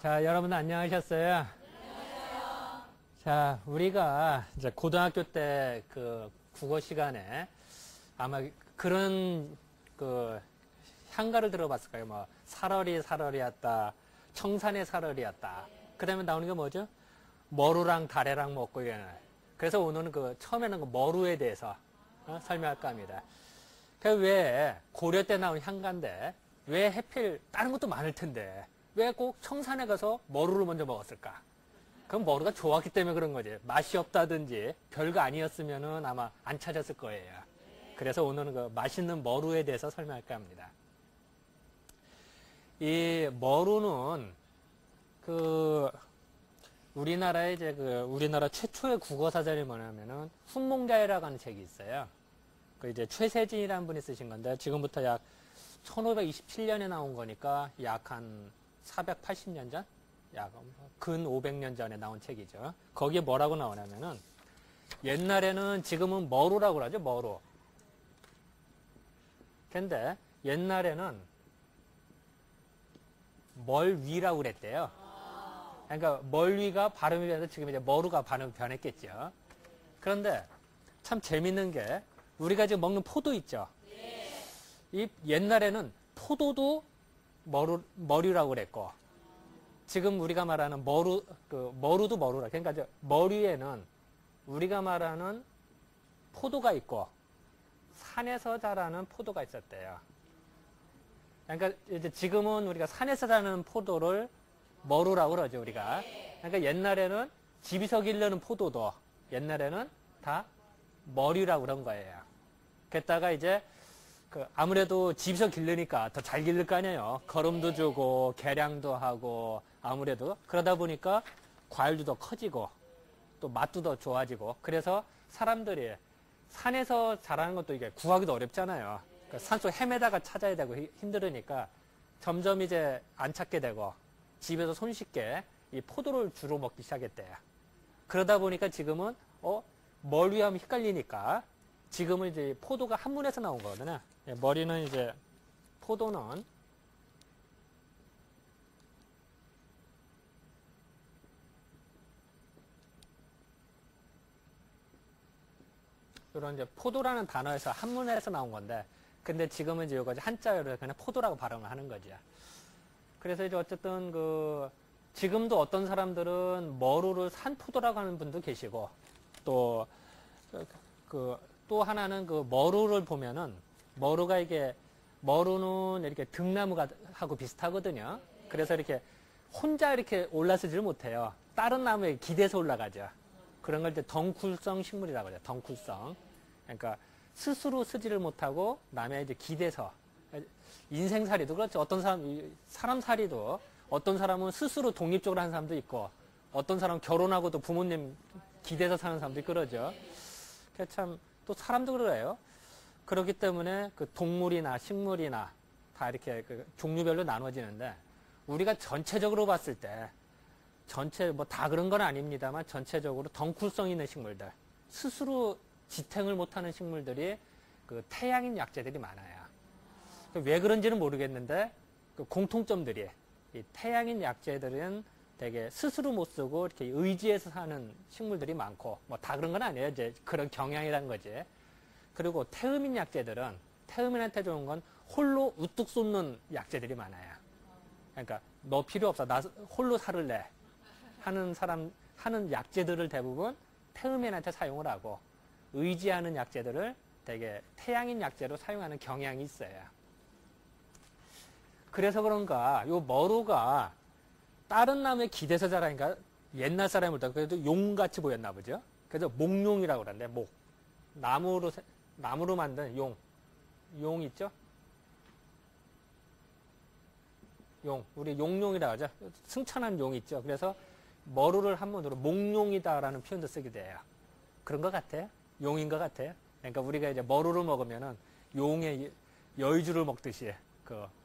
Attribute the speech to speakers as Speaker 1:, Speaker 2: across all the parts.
Speaker 1: 자, 여러분 안녕하셨어요? 자, 우리가 이제 고등학교 때 그 국어 시간에 아마 그런 그 향가를 들어봤을 거예요. 뭐, 살얼이 살얼이었다. 청산의 살얼이었다. 그 다음에 나오는 게 뭐죠? 머루랑 다래랑 먹고 이래는. 그래서 오늘은 그 처음에는 그 머루에 대해서 설명할까 합니다. 그 왜 고려 때 나온 향가인데 왜 해필 다른 것도 많을 텐데 왜 꼭 청산에 가서 머루를 먼저 먹었을까? 그럼 머루가 좋았기 때문에 그런 거지. 맛이 없다든지 별거 아니었으면은 아마 안 찾았을 거예요. 그래서 오늘은 그 맛있는 머루에 대해서 설명할까 합니다. 이 머루는 그 우리나라의 이제 그 우리나라 최초의 국어 사전이 뭐냐면은 훈몽자해라고 하는 책이 있어요. 그 이제 최세진이라는 분이 쓰신 건데 지금부터 약 1527년에 나온 거니까 약 한 480년 전? 약 근 500년 전에 나온 책이죠. 거기에 뭐라고 나오냐면은 옛날에는 지금은 머루라고 그러죠. 머루. 근데 옛날에는 멀위라고 그랬대요. 그러니까 멀위가 발음이 변해서 지금 이제 머루가 발음이 변했겠죠. 그런데 참 재밌는 게 우리가 지금 먹는 포도 있죠. 이 옛날에는 포도도 머루라고 그랬고 지금 우리가 말하는 머루도 머루라. 그러니까 머루에는 우리가 말하는 포도가 있고 산에서 자라는 포도가 있었대요. 그러니까 이제 지금은 우리가 산에서 자라는 포도를 머루라고 그러죠, 우리가. 그러니까 옛날에는 집에서 기르는 포도도 옛날에는 다 머루라고 그런 거예요. 그랬다가 이제 아무래도 집에서 기르니까 더 잘 기를 거 아니에요. 거름도 주고 개량도 하고 아무래도 그러다 보니까 과일도 더 커지고 또 맛도 더 좋아지고 그래서 사람들이 산에서 자라는 것도 이게 구하기도 어렵잖아요. 그러니까 산속 헤매다가 찾아야 되고 힘들으니까 점점 이제 안 찾게 되고 집에서 손쉽게 이 포도를 주로 먹기 시작했대요. 그러다 보니까 지금은 머리하면 헷갈리니까 지금은 이제 포도가 한문에서 나온 거거든요. 머리는 이제 포도는 이런 이제 포도라는 단어에서 한문에서 나온 건데 근데 지금은 이제 이거 한자어로 그냥 포도라고 발음을 하는 거죠. 그래서 이제 어쨌든 지금도 어떤 사람들은 머루를 산포도라고 하는 분도 계시고 또 하나는 머루를 보면은 머루가 머루는 이렇게 등나무가 하고 비슷하거든요. 그래서 이렇게 혼자 이렇게 올라서지를 못해요. 다른 나무에 기대서 올라가죠. 그런 걸 이제 덩쿨성 식물이라고 하죠. 덩쿨성. 그러니까 스스로 쓰지를 못하고 남의 이제 기대서 인생살이도 그렇죠. 어떤 사람살이도 어떤 사람은 스스로 독립적으로 하는 사람도 있고 어떤 사람은 결혼하고도 부모님 기대서 사는 사람도 있고 그러죠. 참 또 사람도 그래요. 그렇기 때문에 동물이나 식물이나 다 이렇게 종류별로 나눠지는데 우리가 전체적으로 봤을 때 뭐 다 그런 건 아닙니다만 전체적으로 덩쿨성 있는 식물들 스스로 지탱을 못하는 식물들이 태양인 약재들이 많아요. 왜 그런지는 모르겠는데 공통점들이 이 태양인 약재들은 되게 스스로 못 쓰고 이렇게 의지해서 사는 식물들이 많고 뭐 다 그런 건 아니에요. 이제 그런 경향이란 거지. 그리고 태음인 약재들은 태음인한테 좋은 건 홀로 우뚝 솟는 약재들이 많아요. 그러니까 너 필요 없어. 나 홀로 살을래. 하는 약재들을 대부분 태음인한테 사용을 하고 의지하는 약재들을 되게 태양인 약재로 사용하는 경향이 있어요. 그래서 그런가 요 머루가 다른 나무에 기대서 자라니까 옛날 사람을 볼 때 그래도 용같이 보였나 보죠. 그래서 목용이라고 그러는데 목. 나무로 만든 용 있죠? 우리 용용이라고 하죠. 승천한 용 있죠. 그래서 머루를 한문으로 목용이다라는 표현도 쓰게 돼요. 그런 것 같아요. 용인 것 같아요. 그러니까 우리가 이제 머루를 먹으면은 용의 여의주를 먹듯이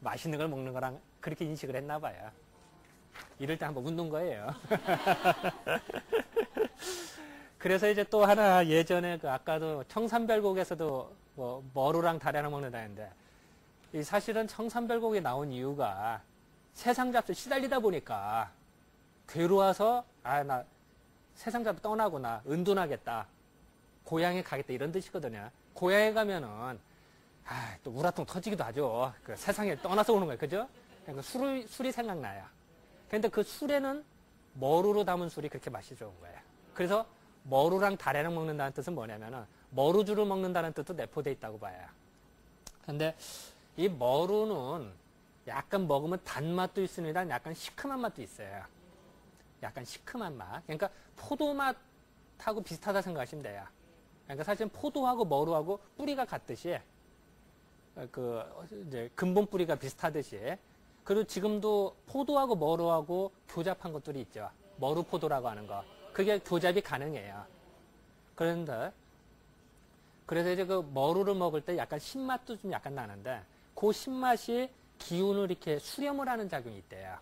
Speaker 1: 맛있는 걸 먹는 거랑 그렇게 인식을 했나 봐요. 이럴 때 한번 웃는 거예요. 그래서 이제 또 하나 예전에 아까도 청산별곡에서도 머루랑 다래랑 먹는다 했는데 사실은 청산별곡에 나온 이유가 세상 잡수 시달리다 보니까 괴로워서 나 세상 잡고 떠나고 나 은둔하겠다. 고향에 가겠다 이런 뜻이거든요. 고향에 가면은 또 우라통 터지기도 하죠. 그 세상에 떠나서 오는 거예요. 그죠? 그러니까 술이 생각나요. 근데 그 술에는 머루로 담은 술이 그렇게 맛이 좋은 거예요. 그래서 머루랑 다래랑 먹는다는 뜻은 뭐냐면은 머루주를 먹는다는 뜻도 내포되어 있다고 봐요. 근데 이 머루는 약간 먹으면 단맛도 있습니다. 약간 시큼한 맛도 있어요. 약간 시큼한 맛. 그러니까 포도맛하고 비슷하다 생각하시면 돼요. 그러니까 사실 포도하고 머루하고 뿌리가 같듯이 이제 근본 뿌리가 비슷하듯이 그리고 지금도 포도하고 머루하고 교잡한 것들이 있죠. 머루포도라고 하는 거. 그게 교잡이 가능해요. 그런데 그래서 이제 그 머루를 먹을 때 약간 신맛도 좀 약간 나는데 그 신맛이 기운을 이렇게 수렴을 하는 작용이 있대요.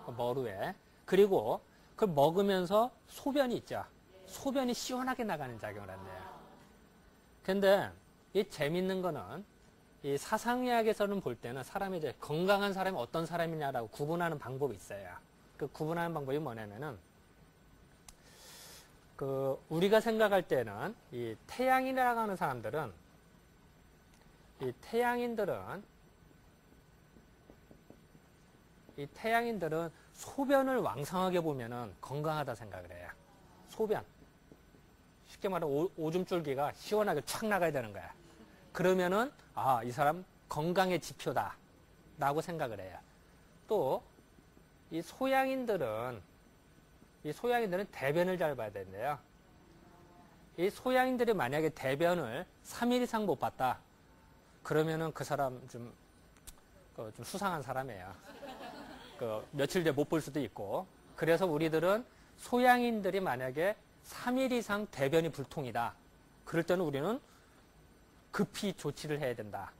Speaker 1: 그 머루에. 그리고 그걸 먹으면서 소변이 있죠. 소변이 시원하게 나가는 작용을 한대요. 근데 이 재밌는 거는 이 사상의학에서는 볼 때는 사람이 이제 건강한 사람이 어떤 사람이냐라고 구분하는 방법이 있어요. 그 구분하는 방법이 뭐냐면은 우리가 생각할 때는 이 태양인이라고 하는 사람들은 이 태양인들은 소변을 왕성하게 보면은 건강하다 생각을 해요. 소변. 쉽게 말하면 오줌줄기가 시원하게 촥 나가야 되는 거야. 그러면은 이 사람 건강의 지표다 라고 생각을 해요. 또 이 소양인들은 대변을 잘 봐야 되는데요. 이 소양인들이 만약에 대변을 3일 이상 못 봤다. 그러면은 그 사람 좀 수상한 사람이에요. 며칠 뒤에 못 볼 수도 있고. 그래서 우리들은 소양인들이 만약에 3일 이상 대변이 불통이다. 그럴 때는 우리는 급히 조치를 해야 된다.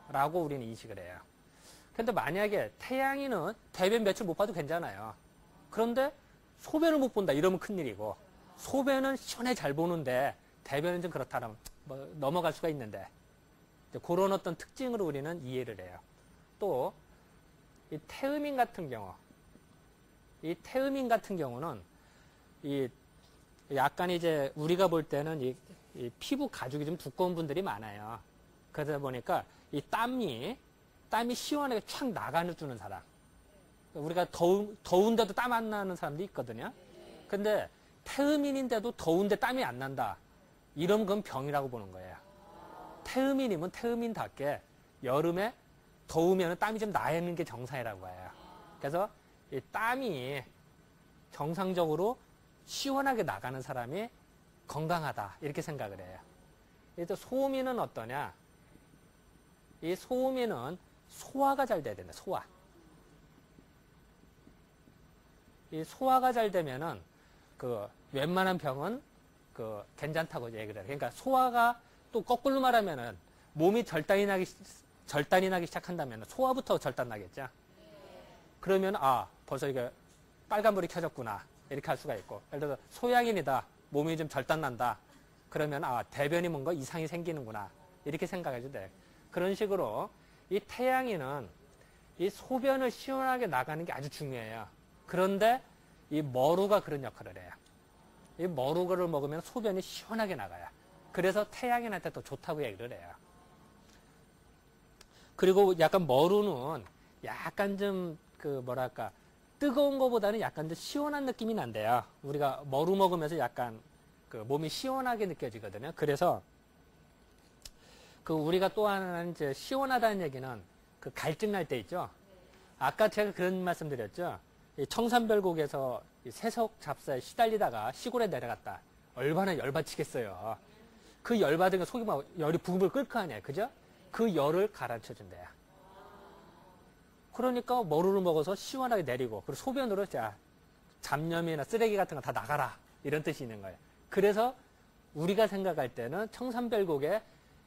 Speaker 1: 라고 우리는 인식을 해요. 근데 만약에 태양인은 대변 며칠 못 봐도 괜찮아요. 그런데 소변을 못 본다. 이러면 큰일이고 소변은 시원하게 잘 보는데 대변은 좀 그렇다면 넘어갈 수가 있는데 그런 어떤 특징으로 우리는 이해를 해요. 또 이 태음인 같은 경우는 이 약간 이제 우리가 볼 때는 이 피부 가죽이 좀 두꺼운 분들이 많아요. 그러다 보니까 이 땀이 시원하게 촥 나가주는 사람. 우리가 더운데도 땀 안 나는 사람도 있거든요. 근데 태음인인데도 더운데 땀이 안 난다. 이러면 그건 병이라고 보는 거예요. 태음인이면 태음인답게 여름에 더우면 땀이 좀 나는 게 정상이라고 해요. 그래서 이 땀이 정상적으로 시원하게 나가는 사람이 건강하다. 이렇게 생각을 해요. 또 소음인은 어떠냐? 이 소음인은 소화가 잘 돼야 된다. 소화. 이 소화가 잘 되면은 웬만한 병은 괜찮다고 얘기를 해요. 그러니까 소화가 또 거꾸로 말하면은 몸이 절단이 나기 시작한다면 소화부터 절단 나겠죠. 그러면 벌써 이게 빨간불이 켜졌구나. 이렇게 할 수가 있고. 예를 들어서 소양인이다. 몸이 좀 절단 난다. 그러면 대변이 뭔가 이상이 생기는구나. 이렇게 생각해도 돼. 그런 식으로 이 태양인은 이 소변을 시원하게 나가는 게 아주 중요해요. 그런데 이 머루가 그런 역할을 해요. 이 머루를 먹으면 소변이 시원하게 나가요. 그래서 태양인한테 더 좋다고 얘기를 해요. 그리고 약간 머루는 약간 좀 뜨거운 것보다는 약간 좀 시원한 느낌이 난대요. 우리가 머루 먹으면서 약간 몸이 시원하게 느껴지거든요. 그래서 우리가 또 하나는 이제 시원하다는 얘기는 갈증 날 때 있죠. 아까 제가 그런 말씀 드렸죠. 이 청산별곡에서 세석 잡사에 시달리다가 시골에 내려갔다. 얼마나 열받치겠어요. 그 열받은 게 속이 막 열이 부글부글 끓을 거 아니에요. 그죠? 그 열을 가라앉혀 준대요. 그러니까 머루를 먹어서 시원하게 내리고 그리고 소변으로 잡념이나 쓰레기 같은 거 다 나가라. 이런 뜻이 있는 거예요. 그래서 우리가 생각할 때는 청산별곡에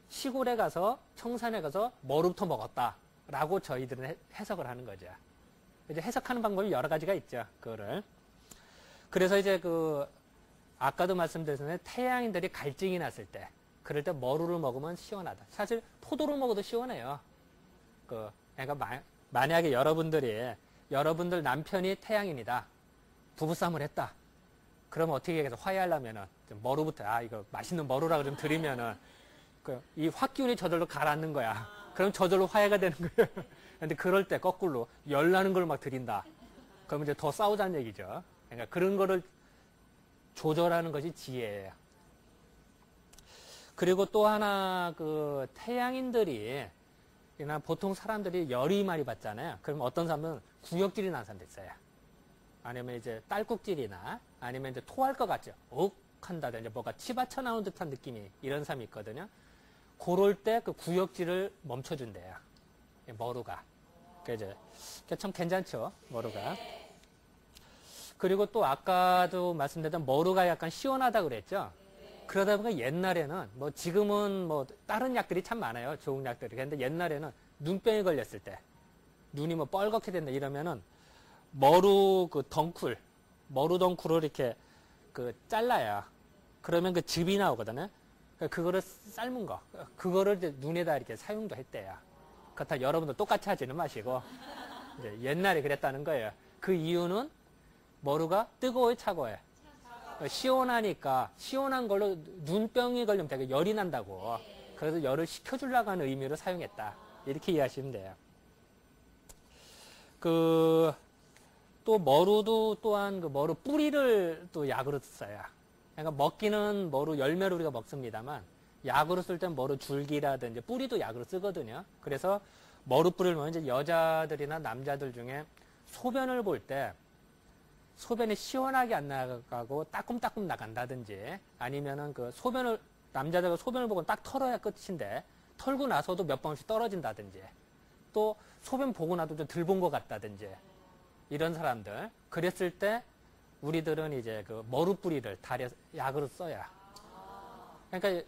Speaker 1: 시골에 가서 청산에 가서 머루부터 먹었다라고 저희들은 해석을 하는 거죠. 이제 해석하는 방법이 여러 가지가 있죠. 그거를. 그래서 이제 아까도 말씀드렸는데 태양인들이 갈증이 났을 때 그럴 때 머루를 먹으면 시원하다. 사실 포도를 먹어도 시원해요. 그러니까 만약에 여러분들 남편이 태양인이다. 부부싸움을 했다. 그러면 어떻게 해서 화해하려면은 좀 머루부터 이거 맛있는 머루라고 좀 드리면은 이 화기운이 저절로 가라앉는 거야. 그럼 저절로 화해가 되는 거예요. 근데 그럴 때 거꾸로 열나는 걸 막 드린다. 그러면 이제 더 싸우자는 얘기죠. 그러니까 그런 거를 조절하는 것이 지혜예요. 그리고 또 하나 그 태양인들이 그냥 보통 사람들이 열이 많이 받잖아요. 그럼 어떤 사람은 구역질이 나는 사람도 있어요. 아니면 이제 딸꾹질이나 아니면 이제 토할 것 같죠. 욱 한다든지 뭐가 치받쳐 나온 듯한 느낌이 이런 사람이 있거든요. 그럴 때 그 구역질을 멈춰준대요. 머루가. 이제 참 괜찮죠. 머루가. 그리고 또 아까도 말씀드렸던 머루가 약간 시원하다 그랬죠. 그러다 보니까 옛날에는 뭐 지금은 뭐 다른 약들이 참 많아요. 좋은 약들이. 근데 옛날에는 눈병이 걸렸을 때 눈이 뭐 뻘겋게 된다 이러면은 머루 그 덩쿨, 머루 덩쿨을 이렇게 그 잘라요. 그러면 그 즙이 나오거든요. 그거를 삶은 거, 그거를 이제 눈에다 이렇게 사용도 했대요. 그렇다 여러분도 똑같이 하지는 마시고 이제 옛날에 그랬다는 거예요. 그 이유는 머루가 뜨거워요, 차가워요? 시원하니까 시원한 걸로 눈병이 걸리면 되게 열이 난다고. 그래서 열을 식혀주려고 하는 의미로 사용했다. 이렇게 이해하시면 돼요. 또 머루도 또한 그 머루 뿌리를 또 약으로 써요. 그러니까 먹기는 머루 열매를 우리가 먹습니다만 약으로 쓸 땐 머루 줄기라든지 뿌리도 약으로 쓰거든요. 그래서 머루 뿌리를 먹으면 이제 여자들이나 남자들 중에 소변을 볼 때 소변이 시원하게 안 나가고 따끔따끔 나간다든지 아니면은 그 소변을 남자들과 소변을 보고 딱 털어야 끝인데 털고 나서도 몇 번씩 떨어진다든지 또 소변 보고 나도 좀 덜 본 것 같다든지 이런 사람들 그랬을 때 우리들은 이제 그 머루 뿌리를 달여 약으로 써야. 그러니까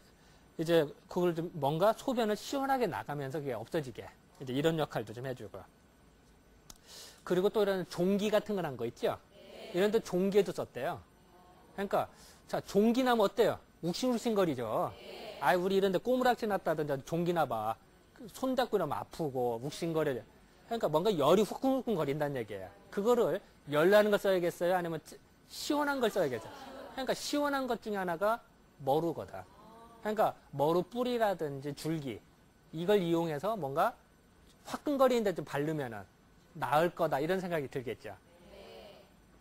Speaker 1: 이제 그걸 좀 뭔가 소변을 시원하게 나가면서 그게 없어지게 이제 이런 역할도 좀 해주고. 그리고 또 이런 종기 같은 걸 한 거 있죠. 이런 데 종기에도 썼대요. 그러니까 자 종기 나면 어때요? 욱신욱신거리죠. 우리 이런 데 꼬무락지 났다든지 종기 나봐. 손 잡고 나면 아프고 욱신거려. 그러니까 뭔가 열이 후끈후끈 거린다는 얘기예요. 그거를 열 나는 걸 써야겠어요? 아니면 시원한 걸 써야겠어요? 그러니까 시원한 것 중에 하나가 머루거든. 그러니까 머루 뿌리라든지 줄기 이걸 이용해서 뭔가 화끈거리는데 좀 바르면은 나을 거다 이런 생각이 들겠죠.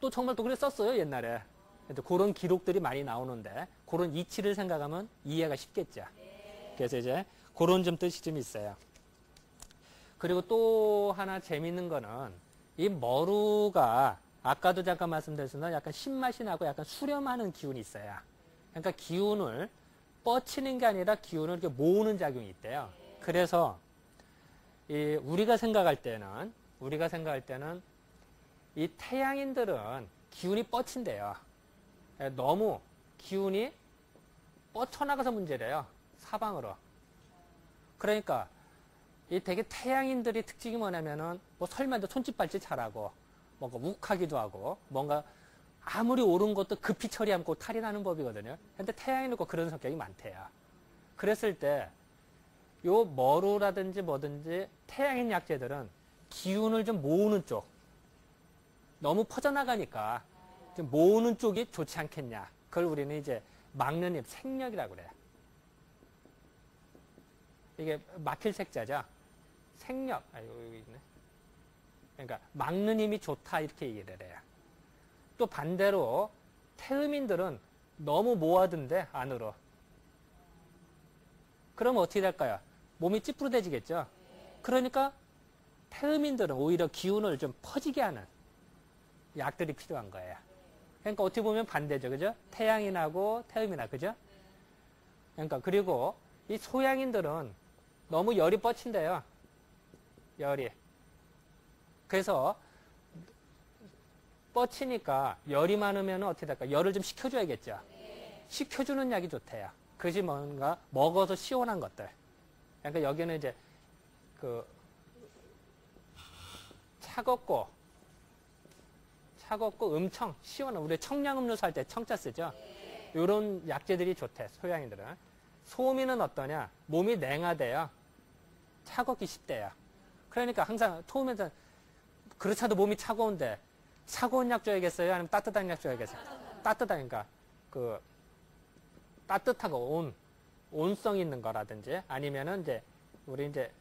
Speaker 1: 또 정말 또 그래 썼어요 옛날에. 그런 기록들이 많이 나오는데 그런 이치를 생각하면 이해가 쉽겠죠. 그래서 이제 그런 좀 뜻이 좀 있어요. 그리고 또 하나 재밌는 거는 이 머루가 아까도 잠깐 말씀드렸지만 약간 신맛이 나고 약간 수렴하는 기운이 있어요. 그러니까 기운을 뻗치는 게 아니라 기운을 이렇게 모으는 작용이 있대요. 그래서 우리가 생각할 때는 이 태양인들은 기운이 뻗친대요. 너무 기운이 뻗쳐나가서 문제래요. 사방으로. 그러니까 이 되게 태양인들이 특징이 뭐냐면은 뭐 설마 손짓 발짓 잘하고 뭔가 욱하기도 하고 뭔가 아무리 옳은 것도 급히 처리하고 탈이 나는 법이거든요. 근데 태양인은 꼭 그런 성격이 많대요. 그랬을 때 요 머루라든지 뭐든지 태양인 약재들은 기운을 좀 모으는 쪽 너무 퍼져나가니까 좀 모으는 쪽이 좋지 않겠냐. 그걸 우리는 이제 막는 힘, 생력이라고 그래요. 이게 막힐 색자죠. 생력. 여기 있네. 그러니까 막는 힘이 좋다 이렇게 얘기를 해요. 또 반대로 태음인들은 너무 모아둔대 안으로. 그럼 어떻게 될까요? 몸이 찌푸러대지겠죠. 그러니까 태음인들은 오히려 기운을 좀 퍼지게 하는 약들이 필요한 거예요. 그러니까 어떻게 보면 반대죠. 그죠? 태양인하고 태음이나 그죠? 그러니까 그리고 이 소양인들은 너무 열이 뻗친대요. 열이. 그래서 뻗치니까 열이 많으면 어떻게 될까? 열을 좀 식혀줘야겠죠. 식혀주는 약이 좋대요. 그것이 뭔가 먹어서 시원한 것들. 그러니까 여기는 이제 그 차갑고 엄청 시원한 우리 청량음료수 할 때 청자 쓰죠. 이런 약재들이 좋대. 소양인들은. 소음인은 어떠냐? 몸이 냉하대요. 차갑기 쉽대요. 그러니까 항상 처음에는 그렇잖아도 몸이 차가운데 차가운 약 줘야겠어요? 아니면 따뜻한 약 줘야겠어요? 따뜻하니까 그 따뜻하고 온성 있는 거라든지 아니면은 이제 우리 이제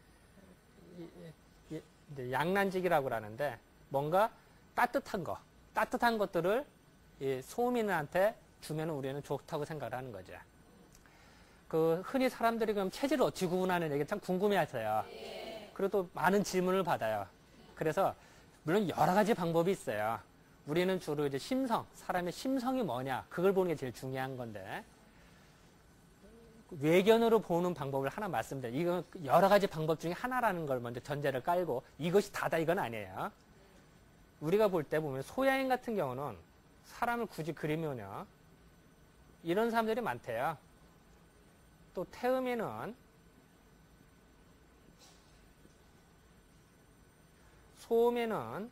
Speaker 1: 양란직이라고 그러는데 뭔가 따뜻한 것들을 이 소음인한테 주면 우리는 좋다고 생각을 하는 거죠. 그 흔히 사람들이 그럼 체질을 어찌 구분하는 얘기 참 궁금해하세요. 그래도 많은 질문을 받아요. 그래서 물론 여러 가지 방법이 있어요. 우리는 주로 이제 사람의 심성이 뭐냐 그걸 보는 게 제일 중요한 건데 외견으로 보는 방법을 하나 말씀드려요. 이건 여러 가지 방법 중에 하나라는 걸 먼저 전제를 깔고 이것이 다다 이건 아니에요. 우리가 볼 때 보면 소양인 같은 경우는 사람을 굳이 그리면요 이런 사람들이 많대요. 또 태음인은 소음에는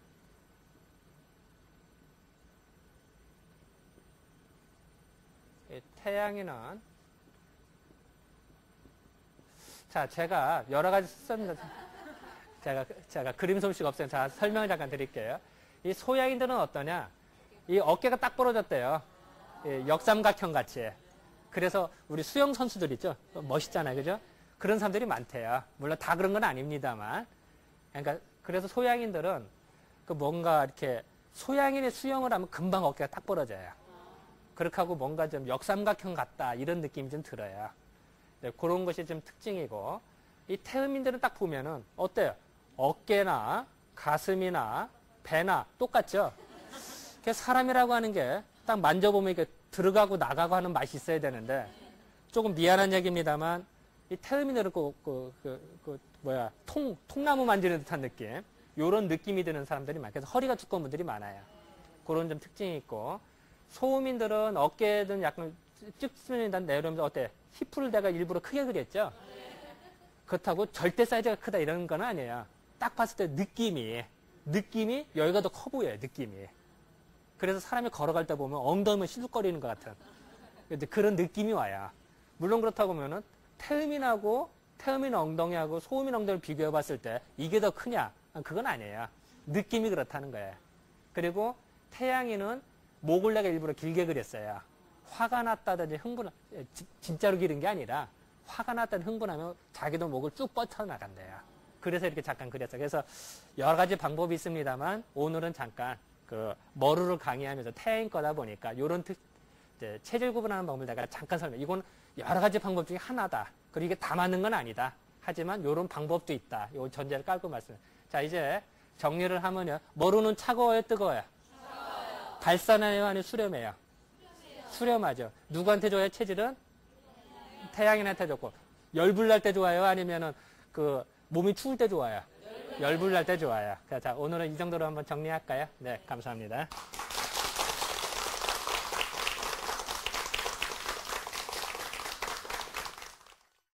Speaker 1: 태양에는 자 제가 여러 가지 썼습니다. 제가 그림 솜씨가 없어요. 자 설명을 잠깐 드릴게요. 이 소양인들은 어떠냐? 이 어깨가 딱 부러졌대요. 역삼각형 같이. 그래서 우리 수영 선수들 있죠? 멋있잖아요, 그죠? 그런 사람들이 많대요. 물론 다 그런 건 아닙니다만. 그러니까 그래서 소양인들은 그 뭔가 이렇게 소양인의 수영을 하면 금방 어깨가 딱 부러져요. 그렇게 하고 뭔가 좀 역삼각형 같다 이런 느낌이 좀 들어요. 네, 그런 것이 좀 특징이고 이 태음인들은 딱 보면은 어때요? 어깨나 가슴이나 배나 똑같죠? 사람이라고 하는 게 딱 만져보면 이렇게 들어가고 나가고 하는 맛이 있어야 되는데 조금 미안한 얘기입니다만 이 태음인들은 통나무 만지는 듯한 느낌 요런 느낌이 드는 사람들이 많아요. 그래서 허리가 두꺼운 분들이 많아요. 그런 좀 특징이 있고 소음인들은 어깨든 약간 찍스는다 내려오면서 어때? 히프를 내가 일부러 크게 그렸죠? 그렇다고 절대 사이즈가 크다 이런 건 아니에요. 딱 봤을 때 느낌이 여기가 더 커 보여요. 느낌이. 그래서 사람이 걸어갈 때 보면 엉덩이만 시둑거리는 것 같은 그런 느낌이 와요. 물론 그렇다고 하면은 태음인 엉덩이하고 소음인 엉덩이를 비교해 봤을 때 이게 더 크냐? 그건 아니에요. 느낌이 그렇다는 거예요. 그리고 태양인은 목을 내가 일부러 길게 그렸어요. 화가 났다든지 진짜로 기른 게 아니라 화가 났다든지 흥분하면 자기도 목을 쭉 뻗쳐나간대요. 그래서 이렇게 잠깐 그렸어요. 그래서 여러 가지 방법이 있습니다만 오늘은 잠깐 그 머루를 강의하면서 태양인 거다 보니까 이런 체질 구분하는 방법을 내가 잠깐 이건 여러 가지 방법 중에 하나다. 그리고 이게 다 맞는 건 아니다. 하지만 이런 방법도 있다. 이 전제를 깔고 말씀. 자 이제 정리를 하면요. 머루는 차가워요, 뜨거워요? 차가워요. 발산해요, 아니면 수렴해요? 수렴하죠. 누구한테 좋아요? 체질은? 태양인한테 좋고. 열불 날 때 좋아요? 아니면은 그 몸이 추울 때 좋아요? 열불 날 때 좋아요. 자, 오늘은 이 정도로 한번 정리할까요? 네, 감사합니다.